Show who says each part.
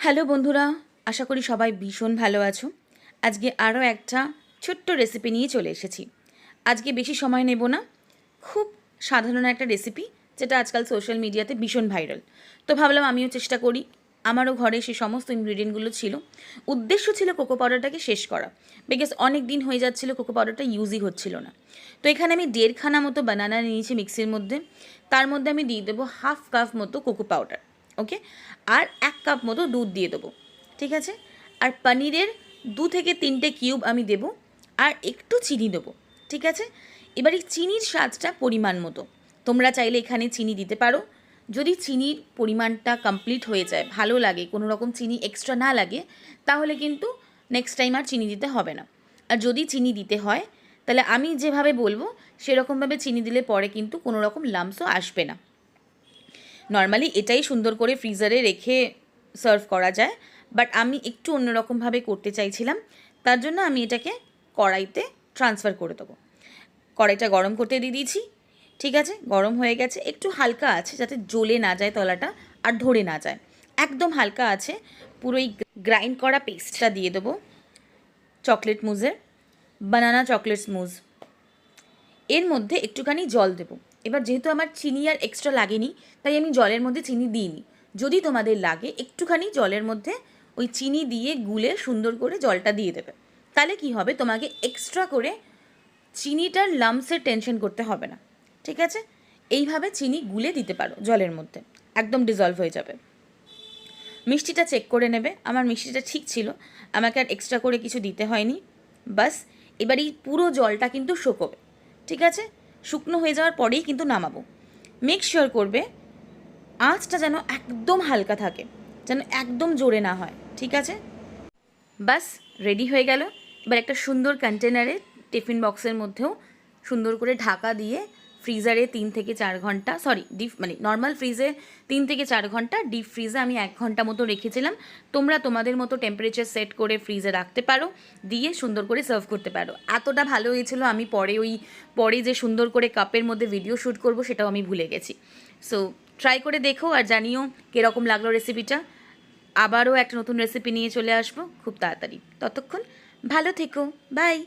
Speaker 1: Hello বন্ধুরা, আশা করি সবাই ভীষণ ভালো আছো। আজকে আরও একটা ছোট্ট রেসিপি নিয়ে চলে এসেছি। আজকে বেশি সময় নেব না, খুব সাধারণ একটা রেসিপি যেটা আজকাল সোশ্যাল মিডিয়াতে ভীষণ ভাইরাল। তো ভাবলাম আমিও চেষ্টা করি। আমারও ঘরে সে সমস্ত ইনগ্রিডিয়েন্টগুলো ছিল। উদ্দেশ্য ছিল কোকো পাউডারটাকে শেষ করা, বিকজ অনেক দিন হয়ে যাচ্ছিল কোকো পাউডারটা ইউজই হচ্ছিল না। তো এখানে আমি 1.5 মতো বানানা নিয়েছি মিক্সির মধ্যে। তার মধ্যে আমি দিয়ে দেবো 1/2 কাপ মতো কোকো পাউডার, ওকে, আর 1 কাপ মতো দুধ দিয়ে দেবো, ঠিক আছে। আর পনিরের 2 থেকে 3টে কিউব আমি দেবো, আর একটু চিনি দেবো, ঠিক আছে। এবার এই চিনির স্বাদটা পরিমাণ মতো, তোমরা চাইলে এখানে চিনি দিতে পারো। যদি চিনির পরিমাণটা কমপ্লিট হয়ে যায়, ভালো লাগে, কোনো রকম চিনি এক্সট্রা না লাগে, তাহলে কিন্তু নেক্সট টাইম আর চিনি দিতে হবে না। আর যদি চিনি দিতে হয়, তাহলে আমি যেভাবে বলবো সেরকমভাবে চিনি দিলে পরে কিন্তু কোনো রকম লাম্পসও আসবে না। নর্মালি এটাই সুন্দর করে ফ্রিজারে রেখে সার্ভ করা যায়, বাট আমি একটু অন্যরকমভাবে করতে চাইছিলাম, তার জন্য আমি এটাকে কড়াইতে ট্রান্সফার করে দেবো। কড়াইটা গরম করতে দিয়ে দিয়েছি, ঠিক আছে। গরম হয়ে গেছে, একটু হালকা আছে যাতে জ্বলে না যায় তলাটা আর ধরে না যায়, একদম হালকা আছে। পুরো এই গ্রাইন্ড করা পেস্টটা দিয়ে দেবো, চকলেট মুজের, বানানা চকলেট মুজ। এর মধ্যে একটুখানি জল দেবো। এবার যেহেতু আমার চিনি আর এক্সট্রা লাগেনি, তাই আমি জলের মধ্যে চিনি দিইনি। যদি তোমাদের লাগে, একটুখানি জলের মধ্যে ওই চিনি দিয়ে গুলে সুন্দর করে জলটা দিয়ে দেবে। তাহলে কি হবে, তোমাকে এক্সট্রা করে চিনিটার লাম্পসের টেনশন করতে হবে না, ঠিক আছে। এইভাবে চিনি গুলে দিতে পারো জলের মধ্যে, একদম ডিজলভ হয়ে যাবে। মিষ্টিটা চেক করে নেবে, আমার মিষ্টিটা ঠিক ছিল, আমাকে আর এক্সট্রা করে কিছু দিতে হয়নি। বাস, এবার এই পুরো জলটা কিন্তু শুকোবে, ঠিক আছে। শুকনো হয়ে যাওয়ার পরেই কিন্তু নামাবো। মেক শিওর করবে আঁচটা যেন একদম হালকা থাকে, যেন একদম জোরে না হয়, ঠিক আছে। বাস, রেডি হয়ে গেল। এবার একটা সুন্দর কন্টেনারে, টিফিন বক্সের মধ্যেও সুন্দর করে ঢাকা দিয়ে ফ্রিজারে 3 থেকে 4 ঘন্টা, ডিপ নর্মাল ফ্রিজে 3 থেকে 4 ঘন্টা, ডিপ ফ্রিজে আমি 1 ঘন্টা মতো রেখেছিলাম। তোমরা তোমাদের মতো টেম্পারেচার সেট করে ফ্রিজে রাখতে পারো, দিয়ে সুন্দর করে সার্ভ করতে পারো। এতটা ভালো হয়েছিল, আমি পরে যে সুন্দর করে কাপের মধ্যে ভিডিও শ্যুট করব সেটাও আমি ভুলে গেছি। সো ট্রাই করে দেখো আর জানিও কীরকম লাগলো রেসিপিটা। আবারও একটা নতুন রেসিপি নিয়ে চলে আসবো খুব তাড়াতাড়ি। ততক্ষণ ভালো থেকো, বাই।